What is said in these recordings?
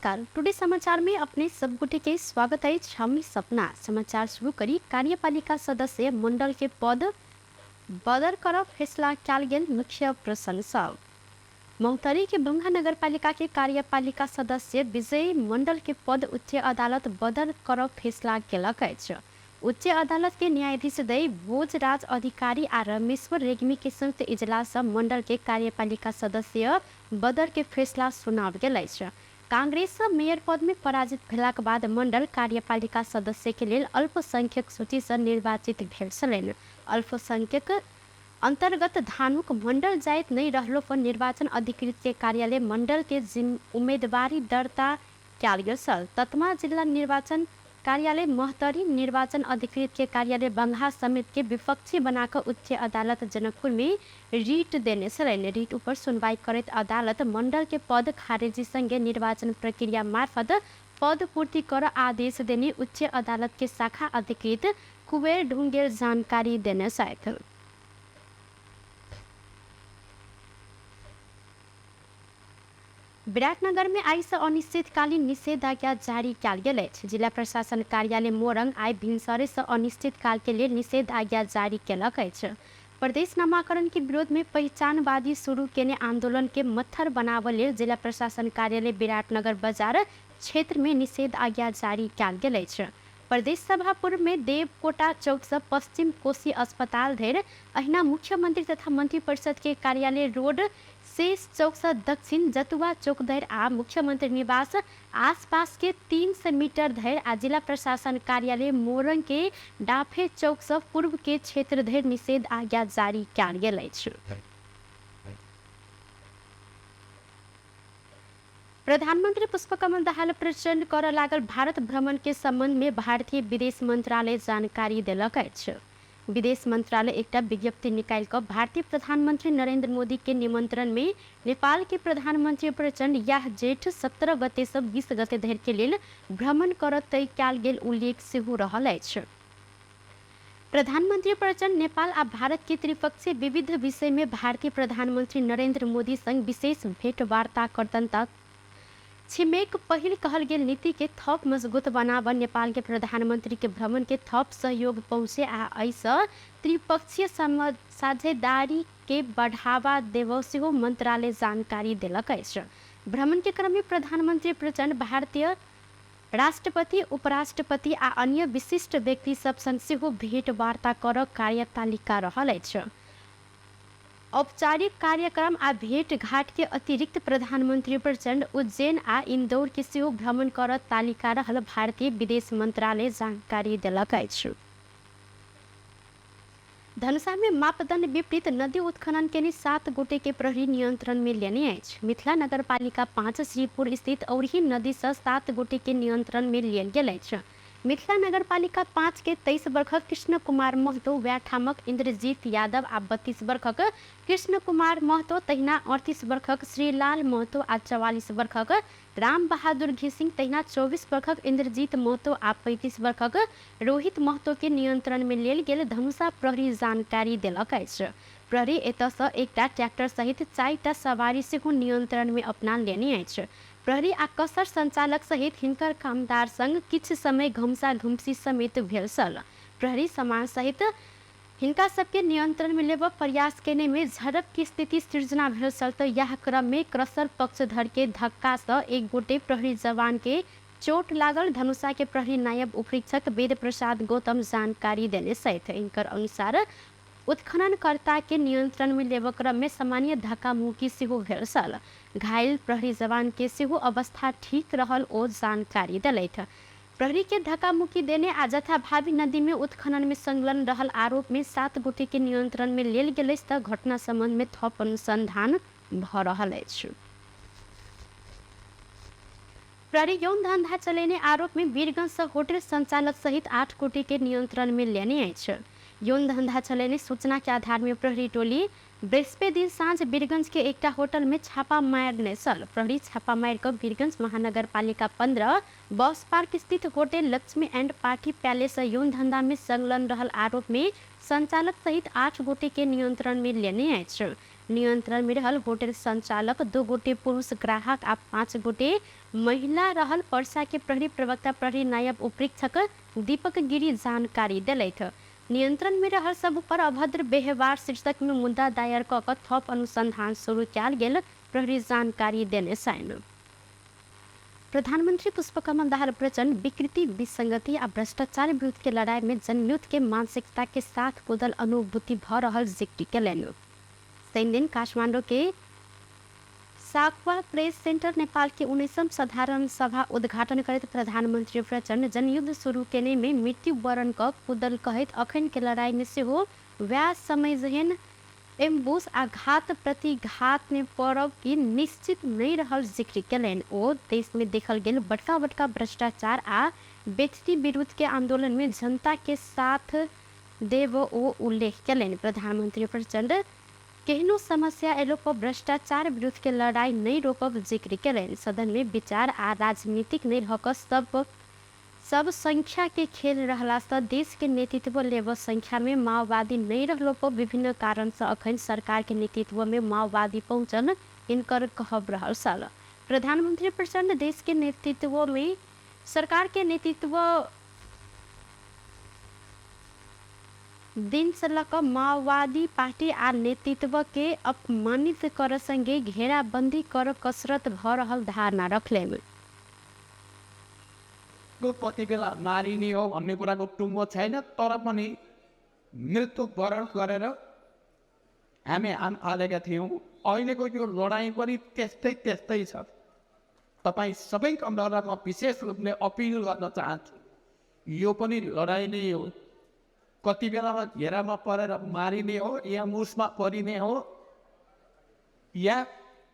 नमस्कार। टुडे समाचार में अपने सब गुटे के स्वागत है। हम सपना समाचार शुरू करी। कार्यपालिका सदस्य मंडल के पद बदर कर फैसला कल गेल मुख्य प्रशंसा। मौतरी के बंगा नगर पालिका के कार्यपालिका सदस्य विजय मंडल के पद उच्च अदालत बदर कर फैसला केलक अछि। उच्च अदालत के न्यायाधीश दय भोजराज अधिकारी आ रमेश्वर रेग्मी के संयुक्त इजलास मंडल के कार्यपालिका सदस्य बदर के फैसला सुनाओल गेल अछि। कांग्रेस मेयर पद में पराजित भेलाक बाद मंडल कार्यपालिका सदस्य के लेल अल्पसंख्यक सूची से निर्वाचित भेल छलनि। अल्पसंख्यक अंतर्गत धानुक मंडल जाइत नहीं रहलो पर निर्वाचन अधिकृत के कार्यालय मंडल के उम्मीदवारी दर्ता कयल गेल छल। ततमा जिला निर्वाचन कार्यालय महतरी निर्वाचन अधिकृत के कार्यालय बंगहा समेत के विपक्षी बनाकर उच्च अदालत जनकपुर में रीट देने छलनि। रीट ऊपर सुनवाई करैत अदालत मंडल के पद खारिजी संगे निर्वाचन प्रक्रिया मार्फत पद पूर्ति कर आदेश देने उच्च अदालत के शाखा अधिकृत कुबेर ढुंगेल जानकारी देने छथि। विराटनगर में आई से अनिश्चितकालीन निषेधाज्ञा जारी कयल गेल अछि। जिला प्रशासन कार्यालय मोरंग आई भिनसरे से अनिश्चित काल के लिए निषेधाज्ञा जारी केलक अछि। प्रदेश नामाकरण के विरोध में पहचानवादी शुरू केने आंदोलन के मत्थर बनावल लेल जिला प्रशासन कार्यालय विराटनगर बाजार क्षेत्र में निषेधाज्ञा जारी कयल गेल अछि। प्रदेश सभा पूर्व में देवकोटा चौक से पश्चिम कोशी अस्पताल धरि, अहिना मुख्यमंत्री तथा मंत्री परिषद के कार्यालय रोड शेष चौक से दक्षिण जतुआ चौक धरि आ मुख्यमंत्री निवास आसपास के 300 मीटर धरि आ जिला प्रशासन कार्यालय मोरंग के डाफे चौक से पूर्व के क्षेत्र धरि निषेधाज्ञा जारी कयल गेल अछि। प्रधानमंत्री पुष्पकमल दाहाल प्रचंड कर लागल भारत भ्रमण के संबंध में भारतीय विदेश मंत्रालय जानकारी देलक अछि। विदेश मंत्रालय एकटा विज्ञप्ति निकाल कर भारतीय प्रधानमंत्री नरेंद्र मोदी के निमंत्रण में नेपाल के प्रधानमंत्री प्रचंड यह जेठ 17 गते से 20 गते धरि के लेल भ्रमण कर तय कयल गेल उल्लेख सेहो रहल अछि। प्रधानमंत्री प्रचंड नेपाल आ भारत के त्रिपक्षीय विविध विषय में भारतीय प्रधानमंत्री नरेंद्र मोदी संग विशेष भेंटवार्ता करतन। छिमेक पहिल कहल गेल नीति के थप मजबूत बनाब, नेपाल के प्रधानमंत्री के भ्रमण के थप सहयोग पहुंचे आ ऐसा त्रिपक्षीय साझेदारी के बढ़ावा देव सेहो मंत्रालय जानकारी देलक अछि। भ्रमण के क्रम में प्रधानमंत्री प्रचंड भारतीय राष्ट्रपति, उपराष्ट्रपति आ अन्य विशिष्ट व्यक्ति सब संग सेहो भेंटवार्ता कर कार्यतालिका रहल अछि। औपचारिक कार्यक्रम आ भेंट घाट के अतिरिक्त प्रधानमंत्री प्रचंड उज्जैन आ इंदौर के सेहो भ्रमण कर तालिका रहल भारतीय विदेश मंत्रालय जानकारी देलक अछि। धनुषा में मापदंड विपरीत नदी उत्खनन के 7 गोटे के प्रहरी नियंत्रण में लेने अछि। मिथिला नगर पालिका 5 श्रीपुर स्थित औरही नदी से 7 गोटे के नियंत्रण में लेल गेल अछि। मिथिला नगर पालिका 5 के 23 वर्षक कृष्ण कुमार महतो, व्याठामक इंद्रजीत यादव आ 32 वर्षक कृष्ण कुमार महतो, तहिना 38 वर्षक श्रीलाल महतो आ 44 वर्षक राम बहादुर घिसिंग, तहिना 24 वर्षक इंद्रजीत महतो आ 35 वर्षक रोहित महतो के नियंत्रण में लेल गेल धनुषा प्रहरी जानकारी देलक अछि। प्रहरी एतऽ सँ एकटा ट्रैक्टर सहित 4टा सवारी सेहो नियंत्रण में अपना लेने अछि। प्रहरी आ कसर संचालक सहित हिनकर कामदार संग किछु समय घमसा घुमसी समेत भेल छल। प्रहरी सामान सहित हिनका सबके नियंत्रण में लेब प्रयास केने में झड़प की स्थिति सृजना भेल छल तऽ यह क्रम में क्रसर पक्षधर के धक्का से एक गोटे प्रहरी जवान के चोट लागल। धनुषा के प्रहरी नायब उपरीक्षक वेद प्रसाद गौतम जानकारी देने छथि। इनकर अनुसार उत्खननकर्ता के नियंत्रण में लेब क्रम में सामान्य धक्का मुक्की सेहो भेल छल। घायल प्रहरी जवान के सेहो अवस्था ठीक रहल ओ जानकारी देलथि। प्रहरी के धक्का मुक्की देने आ जथाभावी नदी में उत्खनन में संलग्न रहल आरोप में 7 गोटे के नियंत्रण में लेल गेल अछि तऽ घटना संबंध में थप अनुसंधान भ रहल अछि। प्रहरी यौन धंधा चलेने आरोप में वीरगंज से होटल संचालक सहित 8 गोटे के नियंत्रण में लेने अछि। यौन धंधा चलेने सूचना के आधार में प्रहरी टोली बृहस्पति दिन साँझ वीरगंज के एकटा होटल में छापा मारने छल। प्रहरी छापा मार कर वीरगंज महानगर पालिका 15 बस पार्क स्थित hotel Lakshmi and party palace यौन धंधा में संलग्न रहल आरोप में संचालक सहित 8 गोटे के नियंत्रण में लेने अछि। नियंत्रण में रहल होटल संचालक 2 गोटे पुरुष ग्राहक आ 5 गोटे महिला रहल पर्सा के प्रहरी प्रवक्ता प्रहरी नायब उपरीक्षक दीपक गिरी जानकारी दिलथि। नियंत्रण में रहल सब पर अभद्र व्यवहार शीर्षक में मुद्दा दायर क क थप अनुसंधान शुरू कयल गेल प्रहरी जानकारी देने छन्। प्रधानमंत्री पुष्पकमल दाहाल प्रचंड विकृति विसंगति आ भ्रष्टाचार विरुद्ध के लड़ाई में जनयुद्ध के मानसिकता के साथ कुदल अनुभूति भ रहल जिक्र कयलनि। शनि दिन काठमांडू के साकवा प्रेस सेंटर नेपाल के 19वीं साधारण सभा उद्घाटन करते प्रधानमंत्री प्रचंड जनयुद्ध शुरू केने में मृत्यु वरण क कुदल कहत अखन के लड़ाई में सेहो व्यास समय जहन एम्बुस आ घात प्रतिघात में पड़ब की निश्चित नहीं रहल जिक्र कयलनि। ओ देश में देखल गेल बड़का बड़का भ्रष्टाचार आ व्यक्ति विरुद्ध के आंदोलन में जनता के साथ देव ओ उल्लेख कयलनि। प्रधानमंत्री प्रचंड केहनो समस्या एलो पर भ्रष्टाचार विरुद्ध के लड़ाई नहीं रोकब जिक्र कयलनि। सदन में विचार आ राजनीतिक नहीं रहक सब संख्या के खेल रहला से देश के नेतृत्व लेवल संख्या में माओवादी नहीं रहलो पर विभिन्न कारण से अखन सरकार के नेतृत्व में माओवादी पहुंचन इनकर कहब रहल साल। प्रधानमंत्री प्रचंड देश के नेतृत्व में सरकार के नेतृत्व दिन से लक माओवादी पार्टी आ नेतृत्व के अपमानित कर संगे घेराबंदी कर कसरत भ रहल धारणा रखले। कति बेला मारिने हो भन्ने कुराको टुङ्गो छैन, तर पनि मृत्यु वरण गरेर हामी आम हालेका थियौँ। अहिलेको यो लडाइँ पनि त्यस्तै छ। तपाईँ सबैका म विशेष रूपले अपिल गर्न चाहन्छु, यो पनि लडाइँ नै हो। कति बेलामा घेरामा परेर मारिने हो या मुसमा परिने हो या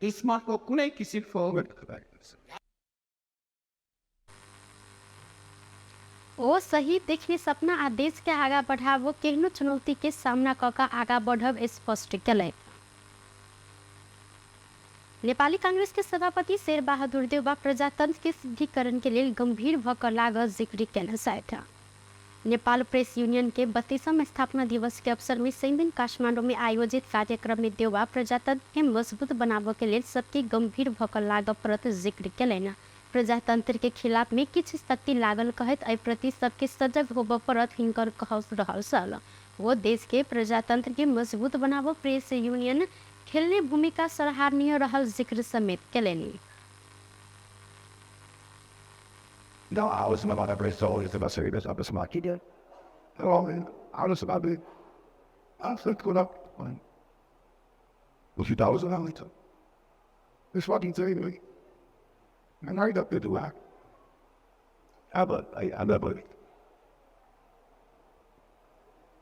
दुश्मनको कुनै किसिमको ओ सही देखने सपना आ देश के आगा बढ़ावो केहनो चुनौती के सामना कका आगा बढ़ब स्पष्ट कयलनि। नेपाली कांग्रेस के सभापति शेर बहादुर देउवा प्रजातंत्र के शुद्धिकरण के लिए गंभीर भकर लागल जिक्र कयने छथि। नेपाल प्रेस यूनियन के 32वां स्थापना दिवस के अवसर में शनि दिन काठमांडू में आयोजित कार्यक्रम में देउवा प्रजातंत्र के मजबूत बनावे के लिए सबके गंभीर भकर लागब परत जिक्र कयलनि। प्रजातंत्र के खिलाफ में किछ शक्ति लागल कहत एहि प्रति सबके सजग होब परत हिनकर कहल रहल छल। वो देश के प्रजातंत्र के मजबूत बनाव प्रेस यूनियन खेलने भूमिका सराहनीय रहल जिक्र समेत कयलनि। No, I was about to break soul is about serious up as my kid. Oh, man, I was about to. I was going up. Was 2000 hours? This fucking thing, and I got to do that. I never.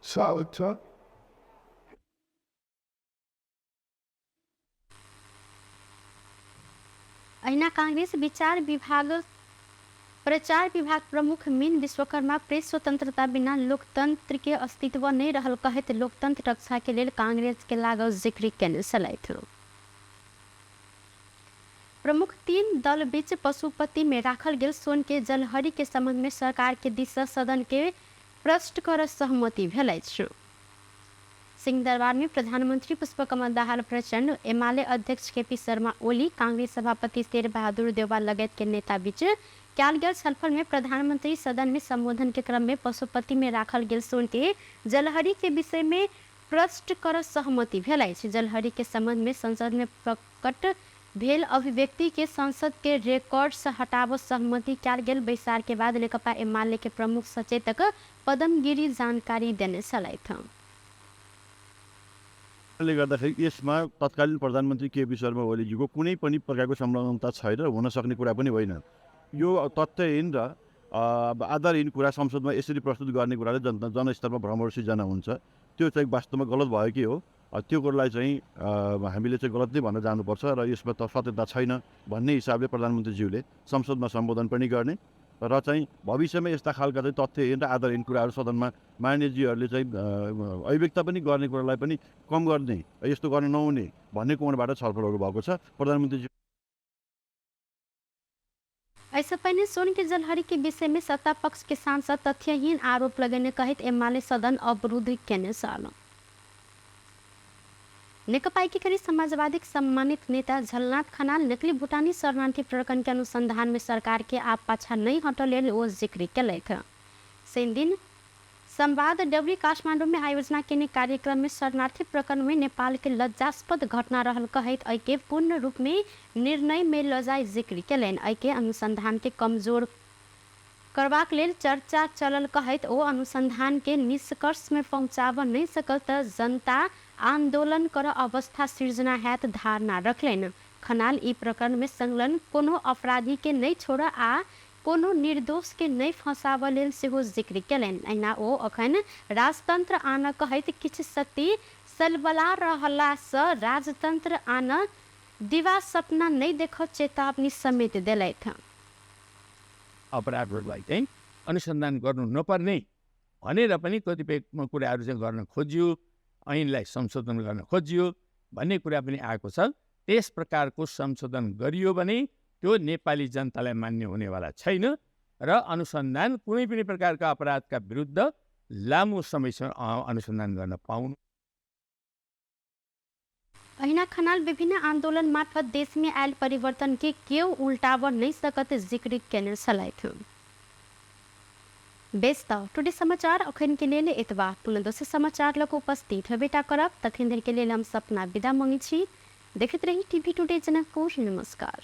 Solid, sir. ऐना कांग्रेस प्रचार विभाग प्रमुख mean Vishwakarma press स्वतंत्रता बिना लोकतंत्र के अस्तित्व नहीं रहल कहत लोकतंत्र रक्षा के लिए कांग्रेस के लागल जिक्र कयने छलथि। प्रमुख 3 दल बीच पशुपति में राखल गेल सोन के जलहरी के संबंध में सरकार के दिशा सदन के प्रश्न कर सहमति भेल अछि। सिंहदरबार में प्रधानमंत्री पुष्पकमल दाहाल प्रचंड, एमाले अध्यक्ष केपी शर्मा ओली, कांग्रेस सभापति शेर बहादुर देउवा लगायत के नेता बीच कयल गेल छलफल में प्रधानमंत्री सदन में संबोधन के क्रम में पशुपति में राखल गेल सोन के जलहरी के विषय में प्रश्न कर सहमति भेल अछि। जलहरी के संबंध में संसद में प्रकट भेल अभिव्यक्ति के संसद के रिकॉर्ड से हटाव सहमति कयल गेल। बैसार के बाद नेकपा एमाले के प्रमुख सचेतक पदम गिरी जानकारी देने छलथि। गर्दाखेरि यसमा तत्कालीन प्रधानमन्त्री केपी शर्मा ओलीजीको कुनै पनि प्रकारको संलग्नता छैन, हुन सक्ने कुरा पनि होइन। यो तथ्यहीन र आधारहीन कुरा संसदमा यसरी प्रस्तुत गर्ने कुराले जनस्तरमा भ्रम सिर्जना हुन्छ। त्यो चाहिँ वास्तवमा गलत भयो कि हो, त्यो कुरालाई चाहिँ हामीले चाहिँ गलत नै भन्न जानुपर्छ र यसमा त सत्यता छैन भन्ने हिसाबले प्रधानमन्त्रीज्यूले संसदमा सम्बोधन पनि गर्ने र चाहिँ भविष्यमा यस्ता खालका चाहिँ तथ्यहीन र आधारहीन कुराहरू सदनमा माननीयजीहरूले चाहिँ अभिव्यक्त पनि गर्ने कुरालाई पनि कम गर्ने, यस्तो गर्न नहुने भन्ने कोणबाट छलफलहरू भएको छ। प्रधानमन्त्रीजी ऐसा पहले सोन के जलहरी के विषय में सत्ता पक्ष के सांसद तथ्यहीन आरोप लगने कहित एमाले सदन अवरुद्ध केने साल। नेकपा एकीकृत समाजवादी सम्मानित नेता झलनाथ खनाल नकली भूटानी शरणार्थी प्रकरण के अनुसंधान में सरकार के आप पाछा नहीं हटल वो जिक्र कैलक। सैन दिन संवाद डबरी काठमांडू में आयोजना के कार्यक्रम में शरणार्थी प्रकरण में नेपाल के लज्जास्पद घटना रहल कहत ऐके पूर्ण रूप में निर्णय में लजाई जिक्र कैलन। ऐके अनुसंधान के कमजोर करबाक लेल चर्चा चलल कहत ओ अनुसंधान के निष्कर्ष में पहुंचाव नहीं सकल त जनता आंदोलन कर अवस्था सृजना हैत धारणा रखलन। खनाल ई प्रकरण में संलग्न कोनो अपराधी के नहीं छोड़ आ कोनो निर्दोष के नहीं फंसाव लेल सेहो जिक्र कैलन। अहिना ओ अखन राजतंत्र आन कहत किछ शक्ति सलबला रहला स राजतंत्र आन दिवा सपना नहीं देख चेतावनी समेत देलैथ। अपराधहरूलाई चाहिँ अनुसन्धान गर्नु नपर्ने भनेर पनि कतिपय कुराहरू चाहिँ गर्न खोजियो, ऐनलाई संशोधन गर्न खोजियो भन्ने कुरा पनि आएको छ। त्यस प्रकारको संशोधन गरियो भने त्यो नेपाली जनतालाई मान्य हुनेवाला छैन र अनुसन्धान कुनै पनि प्रकारका अपराधका विरुद्ध लामो समयसम्म अनुसन्धान गर्न पाउनु। अहिना खनाल विभिन्न आंदोलन मार्फत देश में आयल परिवर्तन के क्यों उल्टाव नहीं सकत जिक्र कैने छलैथ। बेस्त टुडे समाचार अखन के लिए एतबा पुनः दोसर समाचार लग उपस्थित बेटा करब तखन देर के लिए हम सपना विदा मांगी छी। देखते रही टीवी टुडे जनकपुर। नमस्कार।